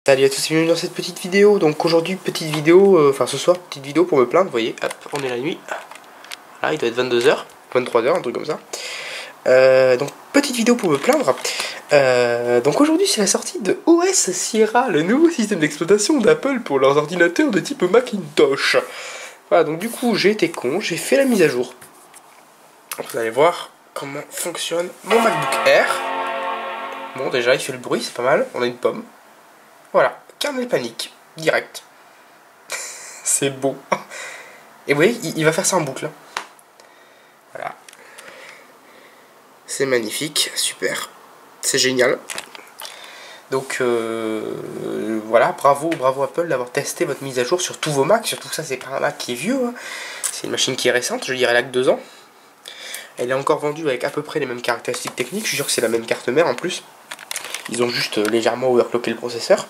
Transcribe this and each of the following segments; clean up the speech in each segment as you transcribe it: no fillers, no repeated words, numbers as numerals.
Salut à tous et bienvenue dans cette petite vidéo. Donc aujourd'hui petite vidéo, enfin ce soir petite vidéo pour me plaindre, vous voyez, hop, on est la nuit. Là il doit être 22h, 23h, un truc comme ça. Donc petite vidéo pour me plaindre. Donc aujourd'hui c'est la sortie de OS Sierra, le nouveau système d'exploitation d'Apple pour leurs ordinateurs de type Macintosh. Voilà, donc du coup j'ai été con, j'ai fait la mise à jour. Vous allez voir comment fonctionne mon MacBook Air. Bon déjà il fait le bruit, c'est pas mal, on a une pomme. Voilà, kernel panique, direct. C'est beau. Et vous voyez, il va faire ça en boucle. Voilà. C'est magnifique, super. C'est génial. Donc voilà, bravo Apple d'avoir testé votre mise à jour sur tous vos Macs. Surtout que ça, c'est pas un Mac qui est vieux. Hein. C'est une machine qui est récente, je dirais là que 2 ans. Elle est encore vendue avec à peu près les mêmes caractéristiques techniques. Je suis sûr que c'est la même carte mère en plus. Ils ont juste légèrement overclocké le processeur.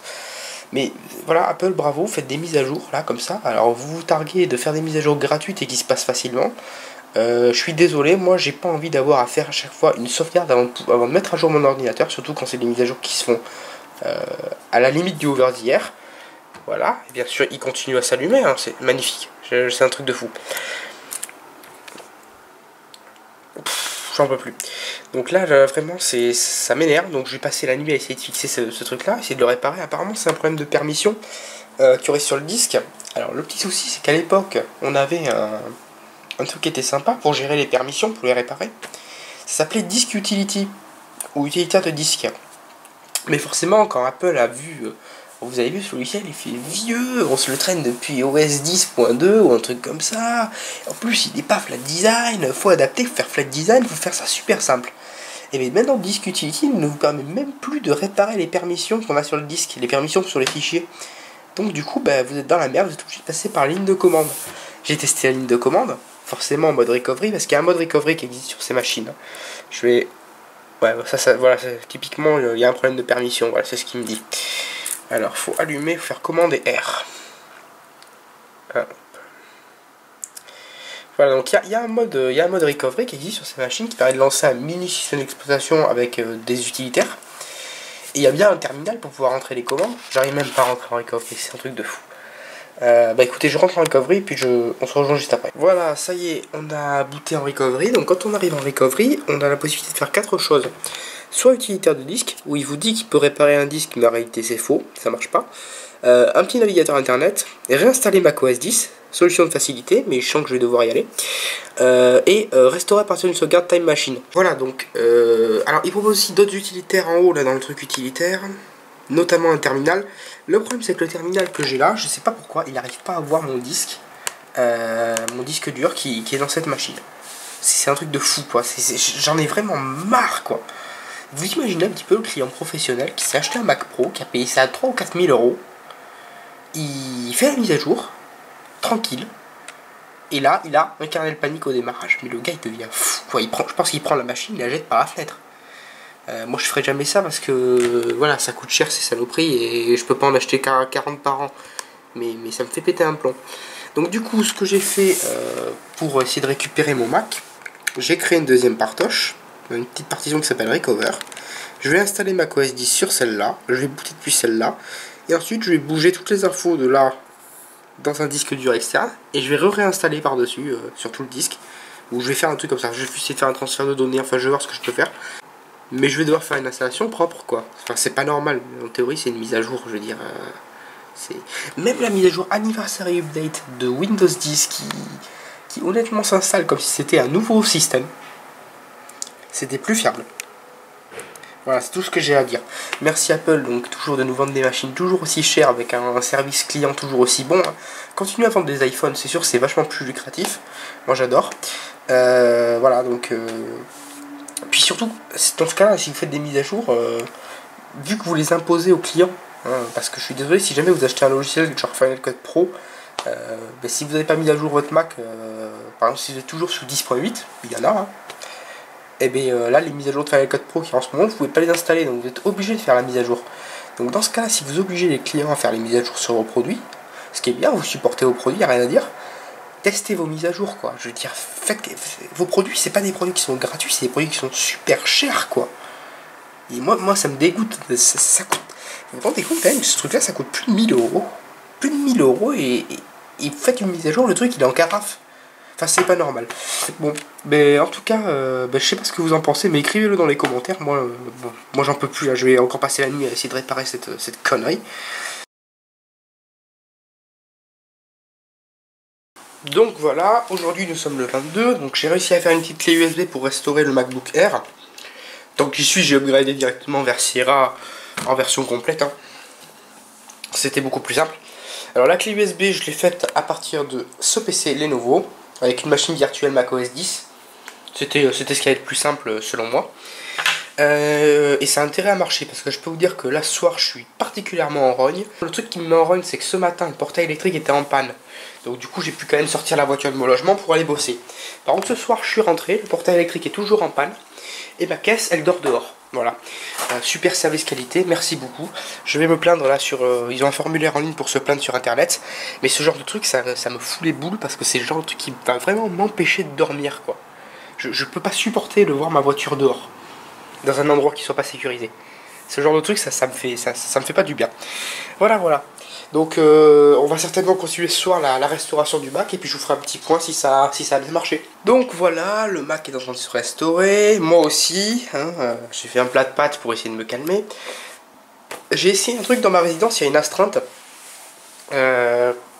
Mais voilà, Apple, bravo, faites des mises à jour, là, comme ça. Alors, vous vous targuez de faire des mises à jour gratuites et qui se passent facilement. Je suis désolé, moi, j'ai pas envie d'avoir à faire à chaque fois une sauvegarde avant de mettre à jour mon ordinateur, surtout quand c'est des mises à jour qui se font à la limite du over the air. Voilà, et bien sûr, il continue à s'allumer, hein, c'est magnifique. C'est un truc de fou. J'en peux plus. Donc là, vraiment, ça m'énerve. Donc je vais passer la nuit à essayer de fixer ce truc-là, essayer de le réparer. Apparemment, c'est un problème de permission qu'il y aurait sur le disque. Alors le petit souci, c'est qu'à l'époque, on avait un truc qui était sympa pour gérer les permissions, pour les réparer. Ça s'appelait Disk Utility, ou utilitaire de disque. Mais forcément, quand Apple a vu... vous avez vu ce logiciel, il fait vieux, on se le traîne depuis OS 10.2 ou un truc comme ça. En plus, il n'est pas flat design, faut adapter, faut faire flat design, faut faire ça super simple. Et bien maintenant, Disk Utility ne vous permet même plus de réparer les permissions qu'on a sur le disque, les permissions sur les fichiers. Donc du coup, bah, vous êtes dans la merde, vous êtes obligé de passer par la ligne de commande. J'ai testé la ligne de commande, forcément en mode recovery, parce qu'il y a un mode recovery qui existe sur ces machines. Je vais... Ouais, voilà, typiquement, il y a un problème de permission, voilà, c'est ce qu'il me dit. Alors, faut allumer, faut faire commande et R. Voilà, donc il y a un mode recovery qui existe sur ces machines qui permet de lancer un mini système d'exploitation avec des utilitaires. Et il y a bien un terminal pour pouvoir rentrer les commandes. J'arrive même pas à rentrer en recovery, c'est un truc de fou. Bah écoutez, je rentre en recovery puis on se rejoint juste après. Voilà, ça y est, on a booté en recovery. Donc quand on arrive en recovery, on a la possibilité de faire 4 choses. Soit utilitaire de disque, où il vous dit qu'il peut réparer un disque, mais en réalité c'est faux, ça marche pas. Un petit navigateur internet, réinstaller macOS 10, solution de facilité, mais je sens que je vais devoir y aller. Et restaurer à partir d'une sauvegarde Time Machine. Voilà, donc, alors il propose aussi d'autres utilitaires en haut, là, dans le truc utilitaire, notamment un terminal. Le problème, c'est que le terminal que j'ai là, je sais pas pourquoi, il n'arrive pas à voir mon disque dur qui est dans cette machine. C'est un truc de fou, quoi. J'en ai vraiment marre, quoi. Vous imaginez un petit peu le client professionnel qui s'est acheté un Mac Pro, qui a payé ça à 3 ou 4 000 euros. Il fait la mise à jour, tranquille. Et là, il a un kernel panique au démarrage. Mais le gars, il devient fou, quoi. Je pense qu'il prend la machine, il la jette par la fenêtre. Moi, je ferai jamais ça parce que, voilà, ça coûte cher ces saloperies et je peux pas en acheter 40 par an. Mais ça me fait péter un plomb. Donc, du coup, ce que j'ai fait pour essayer de récupérer mon Mac, j'ai créé une deuxième partoche. Une petite partition qui s'appelle Recover. Je vais installer macOS 10 sur celle-là. Je vais booter depuis celle-là. Et ensuite, je vais bouger toutes les infos de là dans un disque dur externe. Et je vais réinstaller par-dessus sur tout le disque. Ou je vais faire un truc comme ça. Je vais essayer de faire un transfert de données. Enfin, je vais voir ce que je peux faire. Mais je vais devoir faire une installation propre, quoi. Enfin, c'est pas normal. En théorie, c'est une mise à jour, je veux dire. Même la mise à jour Anniversary Update de Windows 10 qui honnêtement s'installe comme si c'était un nouveau système. C'était plus fiable. Voilà, c'est tout ce que j'ai à dire. Merci Apple, donc toujours de nous vendre des machines toujours aussi chères avec un service client toujours aussi bon. Continuez à vendre des iPhones, c'est sûr, c'est vachement plus lucratif. Moi j'adore. Voilà, donc... Puis surtout, dans ce cas-là, si vous faites des mises à jour, vu que vous les imposez aux clients, hein, parce que je suis désolé, si jamais vous achetez un logiciel genre Final Cut Pro, si vous n'avez pas mis à jour votre Mac, par exemple si vous êtes toujours sous 10.8, il y en a, hein, et bien là les mises à jour de Final Cut Pro qui en ce moment vous pouvez pas les installer, donc vous êtes obligé de faire la mise à jour. Donc dans ce cas là, si vous obligez les clients à faire les mises à jour sur vos produits, ce qui est bien, vous supportez vos produits, y a rien à dire, testez vos mises à jour, quoi. Je veux dire, vos produits, c'est pas des produits qui sont gratuits, c'est des produits qui sont super chers, quoi. Et moi ça me dégoûte, ça coûte. Vous vous rendez compte quand même que ce truc là ça coûte plus de 1000 euros. Plus de 1000 euros et vous faites une mise à jour, le truc il est en carafe. Enfin c'est pas normal. Bon, mais en tout cas, je sais pas ce que vous en pensez, mais écrivez-le dans les commentaires. Moi, bon, moi j'en peux plus là, je vais encore passer la nuit à essayer de réparer cette connerie. Donc voilà, aujourd'hui nous sommes le 22, donc j'ai réussi à faire une petite clé USB pour restaurer le MacBook Air. Donc j'y suis, j'ai upgradé directement vers Sierra en version complète. Hein. C'était beaucoup plus simple. Alors la clé USB, je l'ai faite à partir de ce PC Lenovo, avec une machine virtuelle macOS 10. C'était ce qu'il y avait de plus simple selon moi. Et ça a intérêt à marcher, parce que je peux vous dire que là ce soir je suis particulièrement en rogne. Le truc qui me met en rogne, c'est que ce matin le portail électrique était en panne. Donc du coup j'ai pu quand même sortir la voiture de mon logement pour aller bosser. Par contre ce soir je suis rentré, le portail électrique est toujours en panne. Et ma caisse elle dort dehors. Voilà. Super service qualité, merci beaucoup. Je vais me plaindre là sur... ils ont un formulaire en ligne pour se plaindre sur internet. Mais ce genre de truc ça me fout les boules, parce que c'est le genre de truc qui va vraiment m'empêcher de dormir quoi. Je peux pas supporter de voir ma voiture dehors, dans un endroit qui soit pas sécurisé. Ce genre de truc, ça me fait pas du bien. Voilà. Donc on va certainement continuer ce soir la restauration du Mac, et puis je vous ferai un petit point si ça a bien marché. Donc voilà, le Mac est en train de se restaurer, moi aussi, hein, j'ai fait un plat de pâtes pour essayer de me calmer. J'ai essayé un truc dans ma résidence, il y a une astreinte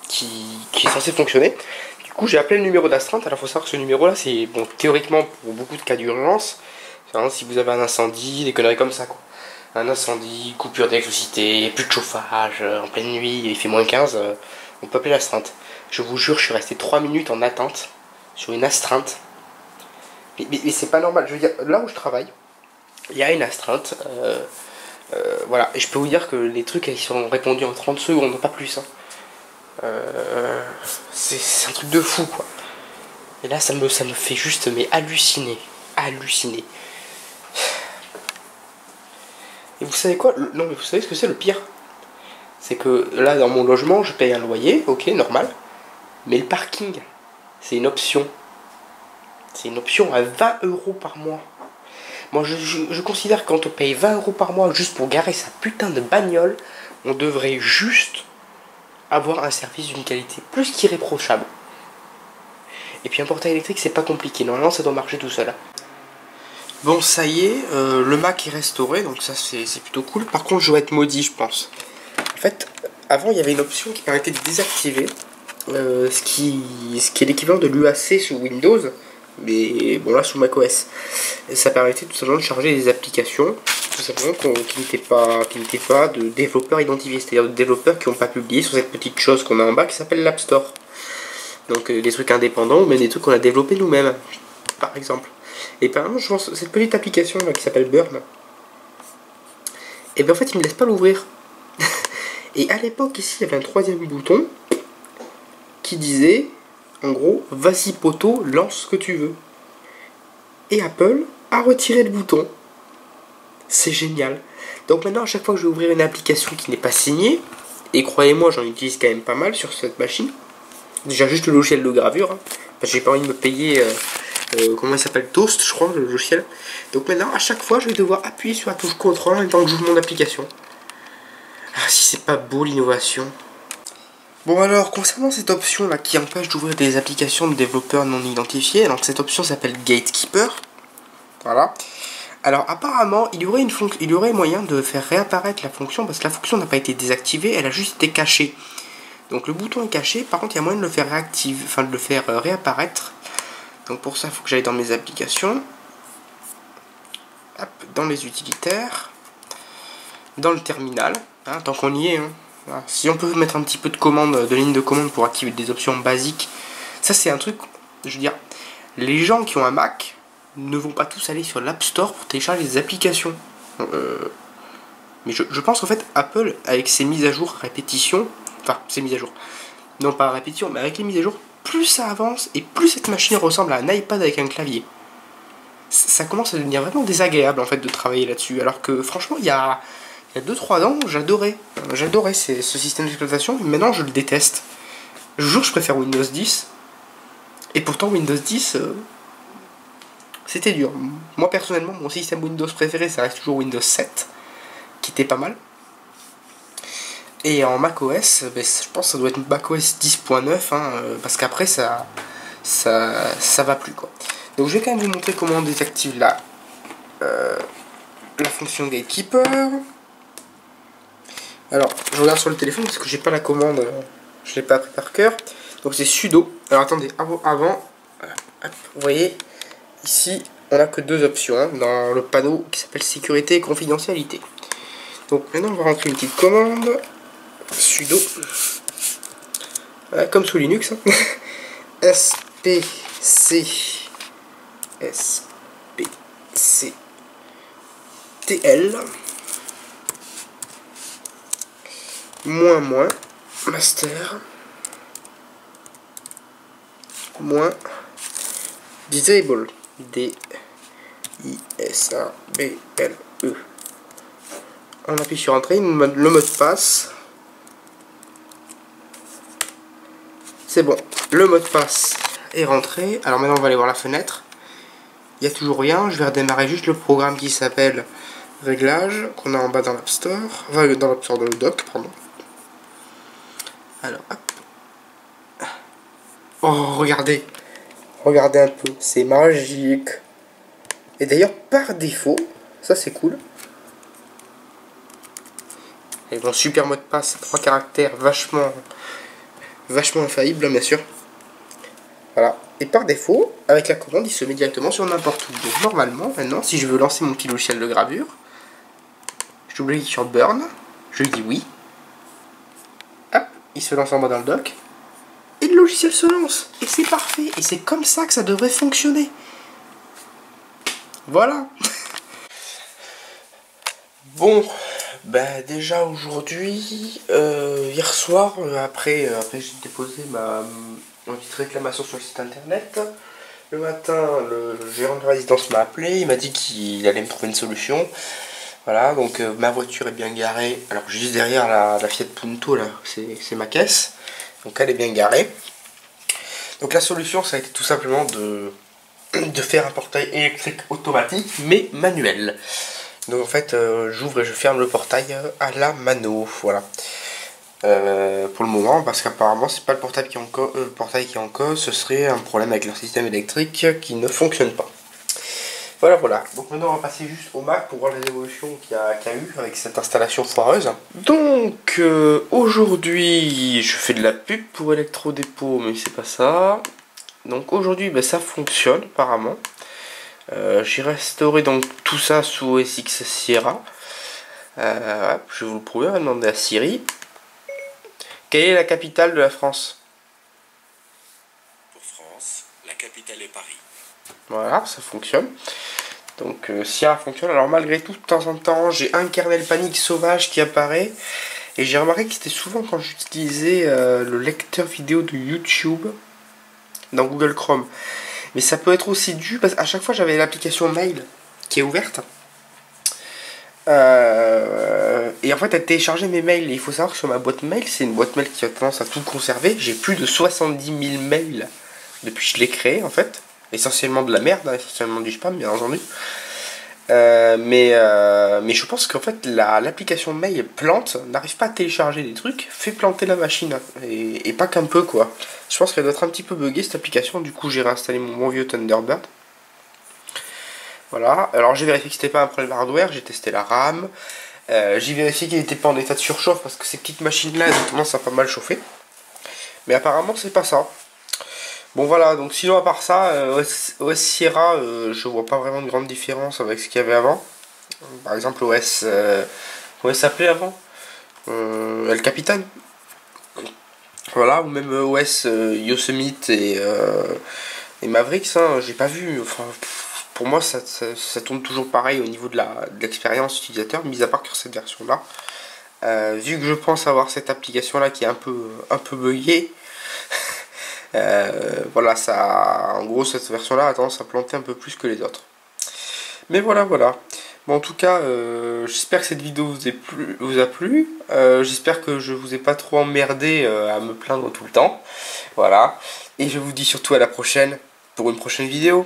qui est censée fonctionner. Du coup j'ai appelé le numéro d'astreinte. Alors il faut savoir que ce numéro là, c'est bon théoriquement pour beaucoup de cas d'urgence. Si vous avez un incendie, des conneries comme ça quoi. Un incendie, coupure d'électricité, plus de chauffage, en pleine nuit, il fait moins 15, on peut appeler l'astreinte. Je vous jure, je suis resté 3 minutes en attente sur une astreinte. Mais c'est pas normal, je veux dire, là où je travaille, il y a une astreinte, voilà, et je peux vous dire que les trucs ils sont répondus en 30 secondes, pas plus. Hein. C'est un truc de fou quoi. Et là ça me fait juste mais halluciner. Et vous savez quoi? Non mais vous savez ce que c'est le pire? C'est que là dans mon logement je paye un loyer, ok, normal. Mais le parking, c'est une option. C'est une option à 20 € par mois. Moi je considère que quand on paye 20 € par mois juste pour garer sa putain de bagnole, on devrait juste avoir un service d'une qualité plus qu'irréprochable. Et puis un portail électrique c'est pas compliqué, normalement ça doit marcher tout seul. Bon ça y est, le Mac est restauré, donc ça c'est plutôt cool. Par contre je vais être maudit je pense. En fait, avant il y avait une option qui permettait de désactiver ce qui est l'équivalent de l'UAC sous Windows, mais bon là sous macOS. Ça permettait tout simplement de charger des applications, tout simplement qui n'étaient pas de développeurs identifiés, c'est-à-dire de développeurs qui n'ont pas publié sur cette petite chose qu'on a en bas qui s'appelle l'App Store. Donc des trucs indépendants ou même des trucs qu'on a développés nous-mêmes, par exemple. Et par exemple, je pense cette petite application là qui s'appelle Burn, et bien en fait il me laisse pas l'ouvrir. Et à l'époque ici il y avait un troisième bouton qui disait en gros vas-y poto, lance ce que tu veux. Et Apple a retiré le bouton. C'est génial. Donc maintenant à chaque fois que je vais ouvrir une application qui n'est pas signée, et croyez-moi j'en utilise quand même pas mal sur cette machine, déjà juste le logiciel de gravure, hein, parce que j'ai pas envie de me payer comment il s'appelle, Toast je crois le logiciel. Donc maintenant à chaque fois je vais devoir appuyer sur la touche contrôle en même temps que j'ouvre mon application. Ah si c'est pas beau l'innovation. Bon alors concernant cette option là qui empêche d'ouvrir des applications de développeurs non identifiés, donc cette option s'appelle Gatekeeper. Voilà. Alors apparemment il y aurait moyen de faire réapparaître la fonction, parce que la fonction n'a pas été désactivée, elle a juste été cachée. Donc le bouton est caché, par contre il y a moyen de le faire réapparaître. Donc pour ça il faut que j'aille dans mes applications, hop, dans les utilitaires, dans le terminal, hein, tant qu'on y est. Hein. Voilà. Si on peut mettre un petit peu de ligne de commande pour activer des options basiques, ça c'est un truc, je veux dire, les gens qui ont un Mac ne vont pas tous aller sur l'App Store pour télécharger des applications. Mais je pense qu'en fait Apple avec ses mises à jour répétition, enfin ses mises à jour, non pas à répétition, mais avec les mises à jour, plus ça avance et plus cette machine ressemble à un iPad avec un clavier. Ça commence à devenir vraiment désagréable en fait de travailler là-dessus. Alors que franchement il y a 2-3 ans j'adorais ce système d'exploitation, mais maintenant je le déteste. Je vous jure je préfère Windows 10. Et pourtant Windows 10 c'était dur. Moi personnellement mon système Windows préféré ça reste toujours Windows 7, qui était pas mal. Et en macOS, ben, je pense que ça doit être macOS 10.9, hein, parce qu'après ça va plus quoi. Donc je vais quand même vous montrer comment on désactive la fonction Gatekeeper. Alors je regarde sur le téléphone parce que j'ai pas la commande, je l'ai pas appris par cœur. Donc c'est sudo. Alors attendez, avant hop, vous voyez ici on a que deux options hein, dans le panneau qui s'appelle sécurité et confidentialité. Donc maintenant on va rentrer une petite commande sudo, voilà, comme sous Linux, hein. spc tl moins master moins disable D-I-S-A-B-L-E. On appuie sur entrée, le mot de passe. C'est bon, le mot de passe est rentré. Alors maintenant on va aller voir la fenêtre. Il n'y a toujours rien, je vais redémarrer juste le programme qui s'appelle Réglages, qu'on a en bas dans l'App Store. Enfin dans l'App Store, dans le dock, pardon. Alors hop. Oh regardez. Regardez un peu, c'est magique. Et d'ailleurs par défaut, ça c'est cool. Et bon, super mot de passe, 3 caractères, vachement infaillible, bien sûr. Voilà. Et par défaut, avec la commande, il se met directement sur n'importe où. Donc normalement, maintenant, si je veux lancer mon petit logiciel de gravure, je double-clique sur Burn, je lui dis oui. Hop, il se lance en mode dans le dock. Et le logiciel se lance. Et c'est parfait. Et c'est comme ça que ça devrait fonctionner. Voilà. Bon, bah déjà aujourd'hui, hier soir, après j'ai déposé ma petite réclamation sur le site internet. Le matin, le gérant de la résidence m'a appelé, il m'a dit qu'il allait me trouver une solution. Voilà, donc ma voiture est bien garée. Alors juste derrière la Fiat Punto, là, c'est ma caisse. Donc elle est bien garée. Donc la solution, ça a été tout simplement de faire un portail électrique automatique, mais manuel. Donc en fait, j'ouvre et je ferme le portail à la mano, voilà. Pour le moment, parce qu'apparemment c'est pas le portail qui est en cause, ce serait un problème avec leur système électrique qui ne fonctionne pas. Voilà. Donc maintenant on va passer juste au Mac pour voir les évolutions qu'il y a eu avec cette installation foireuse. Donc aujourd'hui, je fais de la pub pour Electrodépôt, mais c'est pas ça. Donc aujourd'hui, ben, ça fonctionne apparemment. J'ai restauré donc tout ça sous OS X Sierra. Je vais vous le prouver, on va demander à Siri. Quelle est la capitale de la France? Pour France, la capitale est Paris. Voilà, ça fonctionne. Donc Sierra fonctionne. Alors malgré tout, de temps en temps, j'ai un kernel panique sauvage qui apparaît. Et j'ai remarqué que c'était souvent quand j'utilisais le lecteur vidéo de YouTube dans Google Chrome. Mais ça peut être aussi dû parce qu'à chaque fois j'avais l'application mail qui est ouverte. Et en fait elle téléchargeait mes mails. Et il faut savoir que sur ma boîte mail, c'est une boîte mail qui a tendance à tout conserver. J'ai plus de 70 000 mails depuis que je l'ai créé en fait. Essentiellement de la merde, hein, essentiellement du spam bien entendu. Mais je pense qu'en fait l'application mail plante, n'arrive pas à télécharger des trucs, fait planter la machine. Et pas qu'un peu quoi. Je pense qu'elle doit être un petit peu buggée cette application, du coup j'ai réinstallé mon bon vieux Thunderbird. Voilà, alors j'ai vérifié que c'était pas un problème hardware, j'ai testé la RAM. J'ai vérifié qu'il n'était pas en état de surchauffe parce que ces petites machines là elles ont tendance à pas mal chauffer. Mais apparemment c'est pas ça. Bon voilà, donc sinon à part ça, OS Sierra, je vois pas vraiment de grande différence avec ce qu'il y avait avant. Par exemple OS, comment il s'appelait avant El Capitan. Voilà, ou même OS Yosemite et Mavericks, hein, j'ai pas vu. Enfin, pour moi ça tourne toujours pareil au niveau de l'expérience utilisateur, mis à part que cette version là. Vu que je pense avoir cette application là qui est un peu buggée. Voilà, ça, en gros cette version là a tendance à planter un peu plus que les autres. Mais voilà. Bon, en tout cas, j'espère que cette vidéo vous a plu. J'espère que je vous ai pas trop emmerdé à me plaindre tout le temps. Voilà. Et je vous dis surtout à la prochaine pour une prochaine vidéo.